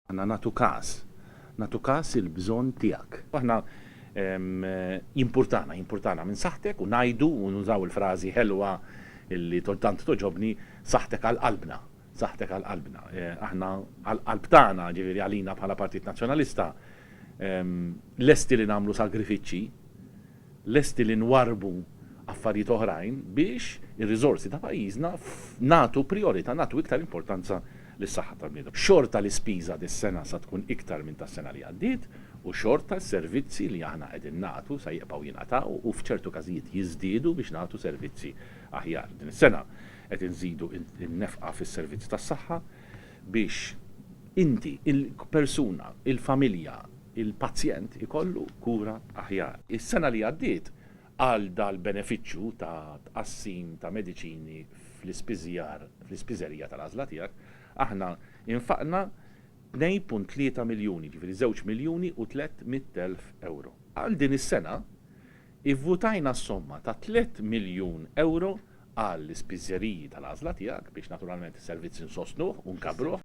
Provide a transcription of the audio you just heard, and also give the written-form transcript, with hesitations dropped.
Għanna natu kas il-bżon tijak. Aħna importana minn saħtek u najdu u nużaw il-frazi ħelwa illi toltant toġobni saħtek għal-qalbna. Saħtek għal-qalbna. Aħna għal-qalb tagħna ġifieri għalina bħala Partit Nazzjonalista lesti li nagħmlu sagrifiċċji, lesti li nwarbu affarijiet oħrajn biex ir-riżorsi ta' pajjiżna nagħtu priorità, nagħtu iktar importanza lis-saħħa tal-bniedem. Xorta l-ispiża dis-sena sa tkun iktar minn tas-sena li għaddiet u xorta s-servizzi li aħna qegħdin nagħtu se jibqgħu jingħataw u f'ċertu każijiet jiżdiedu biex nagħtu servizzi aħjar. Din is-sena qed inżidu n-nefqa fis-servizzi tas-saħħa biex inti, il-persuna, il-familja, il-pazjent ikollu kura aħjar. Is-sena li għaddiet għal dal-benefiċċju ta' tqassim ta' mediċini fl-ispiżerija tal-għażla tiegħek, aħna infaqna 2.3 miljuni, ġifieri 2 miljuni u 300,000 euro. Għal din is-sena ivvutajna somma ta' 3 miljun euro għall ispiżeriji tal-għażla tiegħek biex naturalment is-servizzi nsostnuh u nkabruh.